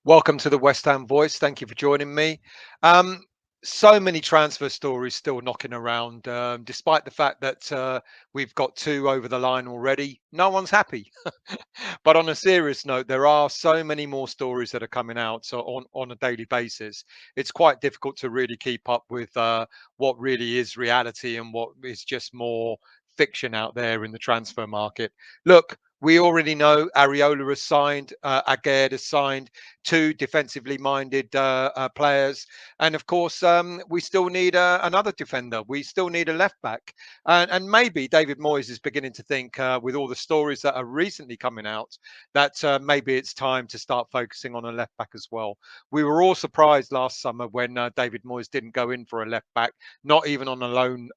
Welcome to the West Ham Voice. Thank you for joining me. Um, so many transfer stories still knocking around, despite the fact that we've got two over the line already. No one's happy. But on a serious note, there are so many more stories that are coming out so on a daily basis. It's quite difficult to really keep up with what really is reality and what is just more fiction out there in the transfer market. Look, we already know Areola has signed, Aguerd has signed, two defensively minded players. And of course, we still need another defender. We still need a left back. And maybe David Moyes is beginning to think, with all the stories that are recently coming out, that maybe it's time to start focusing on a left back as well. We were all surprised last summer when David Moyes didn't go in for a left back, not even on a loan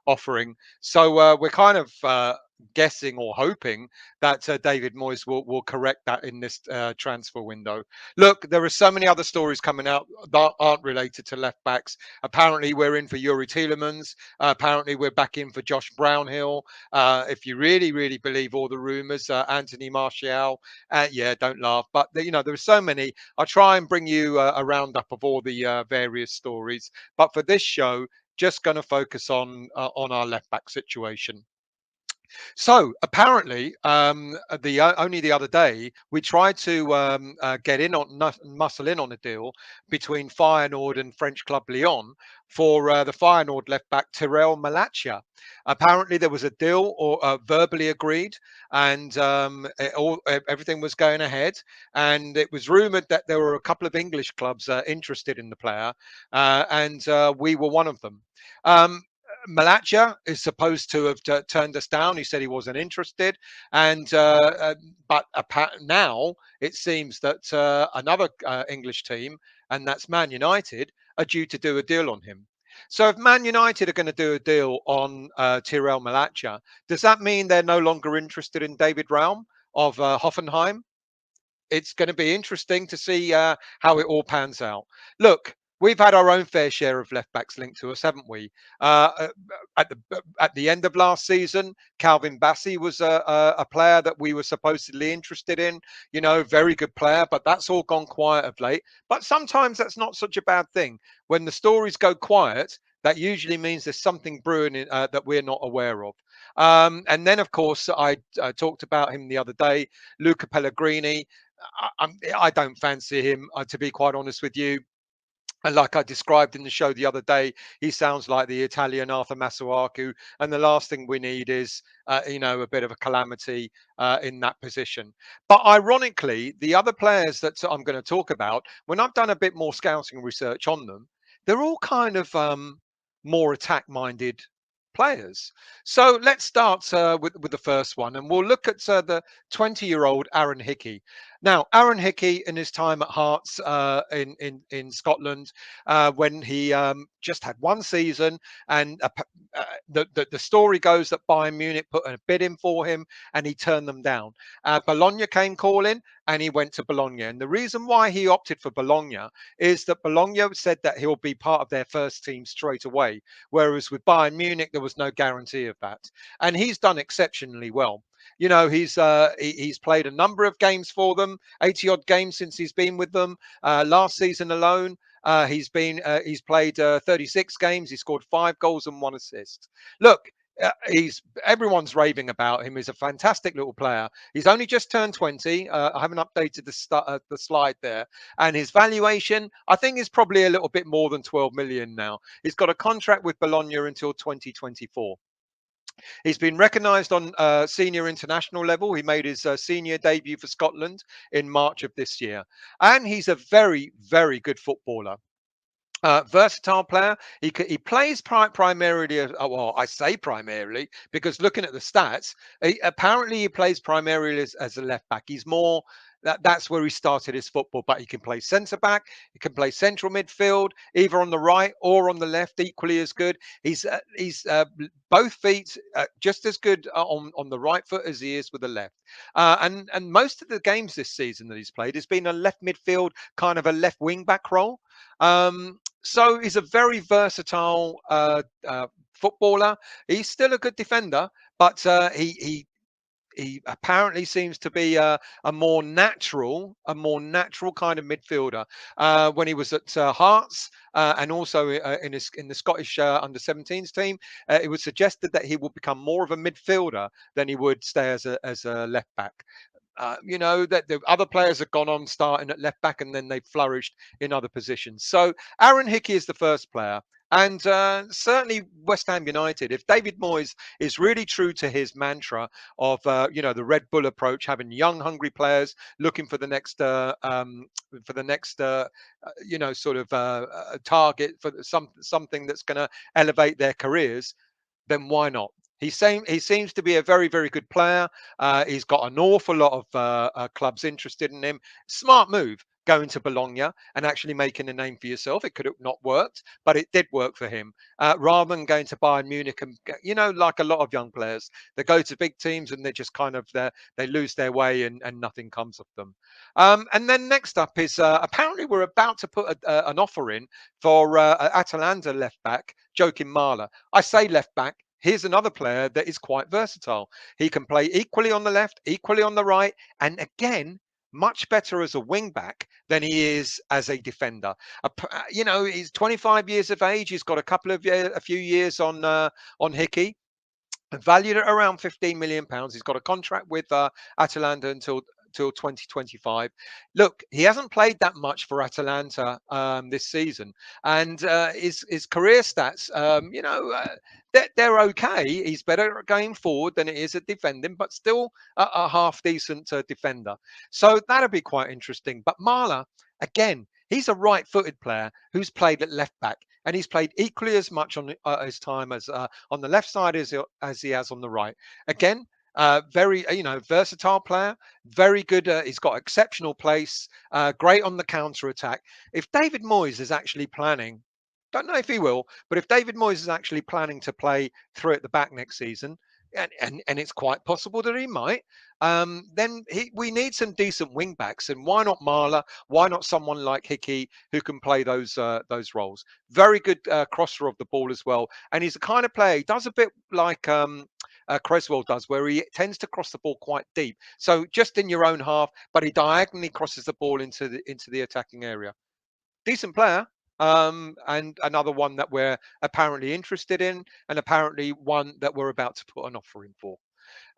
offering. So we're kind of guessing or hoping that David Moyes will correct that in this transfer window. Look, there are so many other stories coming out that aren't related to left backs. Apparently, we're in for Yuri Tielemans. Apparently, we're back in for Josh Brownhill. If you really, really believe all the rumours, Anthony Martial. Yeah, don't laugh. But there are so many. I try and bring you a roundup of all the various stories. But for this show, just going to focus on our left back situation. So apparently, only the other day we tried to get in on muscle in on a deal between Feyenoord and French club Lyon for the Feyenoord left back Tyrell Malacia. Apparently, there was a deal or verbally agreed, and everything was going ahead. And it was rumored that there were a couple of English clubs interested in the player, and we were one of them. Um, Malacha is supposed to have turned us down. He said he wasn't interested, and but now it seems that another English team, and that's Man United, are due to do a deal on him. So if Man United are going to do a deal on Tyrell Malacha, does that mean they're no longer interested in David Raum of Hoffenheim? It's going to be interesting to see how it all pans out. Look, we've had our own fair share of left backs linked to us, haven't we? At the end of last season, Calvin Bassey was a player that we were supposedly interested in. Very good player, but that's all gone quiet of late. But sometimes that's not such a bad thing. When the stories go quiet, that usually means there's something brewing that we're not aware of. And then, of course, I talked about him the other day, Luca Pellegrini. I don't fancy him, to be quite honest with you. And like I described in the show the other day, he sounds like the Italian Arthur Masuaku. And the last thing we need is, a bit of a calamity in that position. But ironically, the other players that I'm going to talk about, when I've done a bit more scouting research on them, they're all kind of more attack-minded players. So let's start with the first one, and we'll look at the 20-year-old Aaron Hickey. Now, Aaron Hickey, in his time at Hearts in Scotland, when he just had one season, and the story goes that Bayern Munich put a bid in for him, and he turned them down. Bologna came calling, and he went to Bologna. And the reason why he opted for Bologna is that Bologna said that he'll be part of their first team straight away, whereas with Bayern Munich there was no guarantee of that. And he's done exceptionally well. He's played a number of games for them, 80 odd games since he's been with them. Last season alone, he's played 36 games. He scored 5 goals and 1 assist. Look, he's everyone's raving about him. He's a fantastic little player. He's only just turned 20. I haven't updated the slide there, and his valuation I think is probably a little bit more than 12 million now. He's got a contract with Bologna until 2024. He's been recognised on senior international level. He made his senior debut for Scotland in March of this year. And he's a very, very good footballer. Versatile player. He plays primarily. Well, I say primarily because looking at the stats, apparently he plays primarily as a left back. He's more that's where he started his football. But he can play centre back. He can play central midfield, either on the right or on the left, equally as good. He's both feet just as good on the right foot as he is with the left. And most of the games this season that he's played has been a left midfield, kind of a left wing back role. So he's a very versatile footballer. He's still a good defender, but he apparently seems to be a more natural kind of midfielder. When he was at Hearts and also in the Scottish under-17s team, it was suggested that he will become more of a midfielder than he would stay as a left back. That the other players have gone on starting at left back and then they've flourished in other positions. So Aaron Hickey is the first player. And certainly West Ham United, if David Moyes is really true to his mantra of, the Red Bull approach, having young, hungry players looking for the next, sort of target for something that's going to elevate their careers, then why not? He seems to be a very, very good player. He's got an awful lot of clubs interested in him. Smart move going to Bologna and actually making a name for yourself. It could have not worked, but it did work for him. Rather than going to Bayern Munich and, like a lot of young players, they go to big teams and they're just kind of they lose their way and nothing comes of them. And then next up is apparently we're about to put an offer in for Atalanta left back Joakim Maehle. I say left back. Here's another player that is quite versatile. He can play equally on the left, equally on the right, and again, much better as a wing back than he is as a defender. He's 25 years of age. He's got a few years on Hickey, valued at around £15 million. He's got a contract with Atalanta until 2025. Look, he hasn't played that much for Atalanta this season, and his career stats, they're okay. He's better at going forward than it is at defending, but still a half decent defender. So that'll be quite interesting. But Maehle, again, he's a right-footed player who's played at left back, and he's played equally as much on his time as on the left side as he has on the right. Again, very versatile player, very good. He's got exceptional pace, great on the counter attack. If David Moyes is actually planning, don't know if he will, but if David Moyes is actually planning to play through at the back next season, and it's quite possible that he might, then we need some decent wing backs. And why not Maehle? Why not someone like Hickey who can play those roles? Very good crosser of the ball as well. And he's the kind of player, he does a bit like Creswell does, where he tends to cross the ball quite deep. So just in your own half, but he diagonally crosses the ball into the attacking area. Decent player. And another one that we're apparently interested in, and apparently one that we're about to put an offer in for.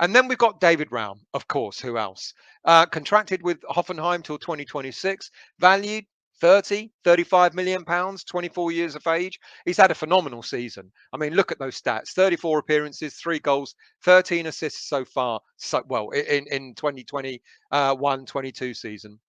And then we've got David Raum, of course. Who else? Contracted with Hoffenheim till 2026, valued 35 million pounds, 24 years of age. He's had a phenomenal season. I mean, look at those stats: 34 appearances, 3 goals, 13 assists so far. So well in 2021-22 season.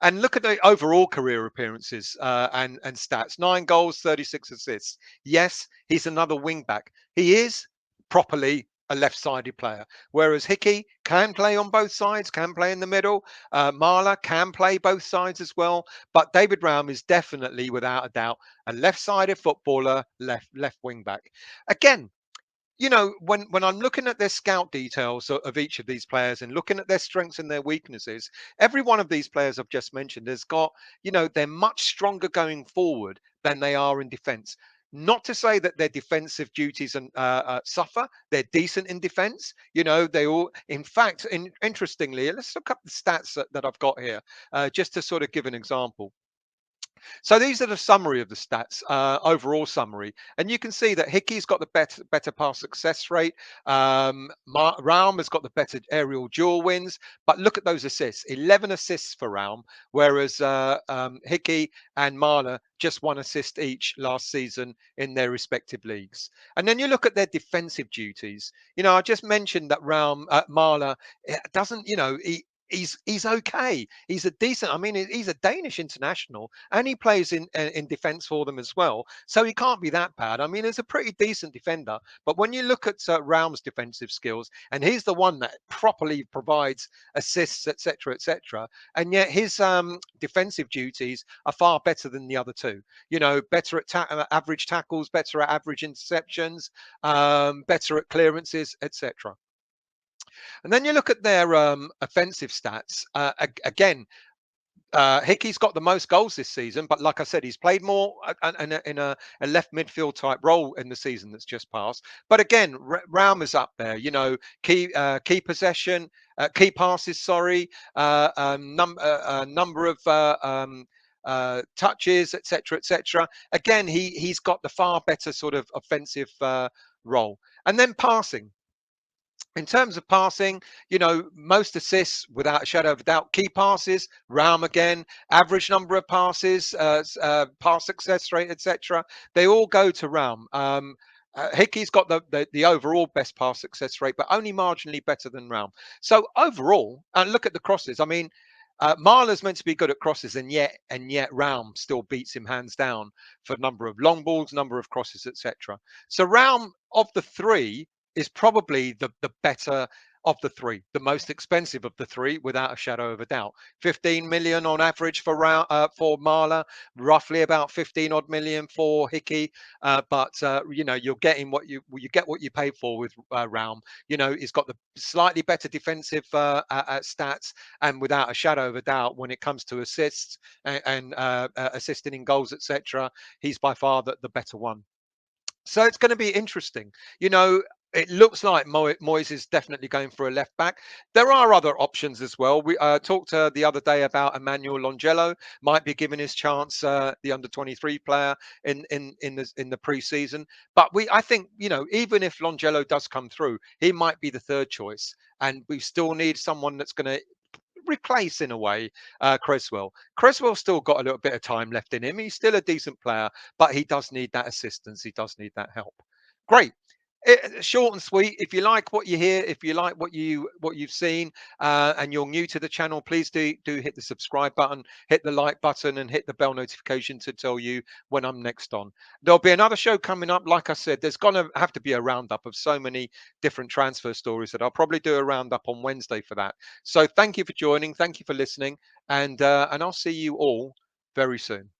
And look at the overall career appearances and stats: 9 goals, 36 assists. Yes, he's another wing back. He is properly a left-sided player, whereas Hickey can play on both sides, can play in the middle. Maehle can play both sides as well. But David Raum is definitely, without a doubt, a left-sided footballer, left wing back. Again, when I'm looking at their scout details of each of these players and looking at their strengths and their weaknesses, every one of these players I've just mentioned has got, they're much stronger going forward than they are in defence. Not to say that their defensive duties suffer. They're decent in defence. They all, in fact, interestingly, let's look up the stats that I've got here, just to sort of give an example. So these are the summary of the stats, overall summary, and you can see that Hickey's got the better pass success rate. Raum has got the better aerial duel wins, but look at those assists: 11 assists for Raum, whereas Hickey and Maehle just 1 assist each last season in their respective leagues. And then you look at their defensive duties. I just mentioned that Maehle doesn't, he's okay. He's a decent. I mean, he's a Danish international, and he plays in defence for them as well. So he can't be that bad. I mean, he's a pretty decent defender. But when you look at Raum's defensive skills, and he's the one that properly provides assists, etc., etc., and yet his defensive duties are far better than the other two. Better at average tackles, better at average interceptions, better at clearances, etc. And then you look at their offensive stats. Again, Hickey's got the most goals this season, but like I said, he's played more in a left midfield type role in the season that's just passed. But again, Raum is up there. You know, key possession, key passes. Sorry, number of touches, etc., etc. Again, he's got the far better sort of offensive role, and then passing. In terms of passing, you know, most assists without a shadow of a doubt. Key passes, Raum again, average number of passes, pass success rate, etc. They all go to Raum. Hickey's got the overall best pass success rate, but only marginally better than Raum. So overall, and look at the crosses. I mean, Marlo's meant to be good at crosses, and yet Raum still beats him hands down for number of long balls, number of crosses, etc. So Raum of the three is probably the better of the three, the most expensive of the three, without a shadow of a doubt. 15 million on average for Marla, roughly about 15 odd million for Hickey. But you know, you're getting what you get what you pay for with Raum. You know, he's got the slightly better defensive stats, and without a shadow of a doubt, when it comes to assists and assisting in goals, etc., he's by far the better one. So it's going to be interesting. You know, it looks like Moyes is definitely going for a left back. There are other options as well. We talked the other day about Emmanuel Longello might be given his chance, the under 23 player in the preseason. But I think, you know, even if Longello does come through, he might be the third choice, and we still need someone that's going to replace in a way Creswell. Creswell's still got a little bit of time left in him. He's still a decent player, but he does need that assistance. He does need that help. Great. Short and sweet. If you like what you hear, if you like what you've seen, and you're new to the channel, please do hit the subscribe button, hit the like button, and hit the bell notification to tell you when I'm next on. There'll be another show coming up. Like I said, there's gonna have to be a roundup of so many different transfer stories that I'll probably do a roundup on Wednesday for that. So thank you for joining, thank you for listening, and I'll see you all very soon.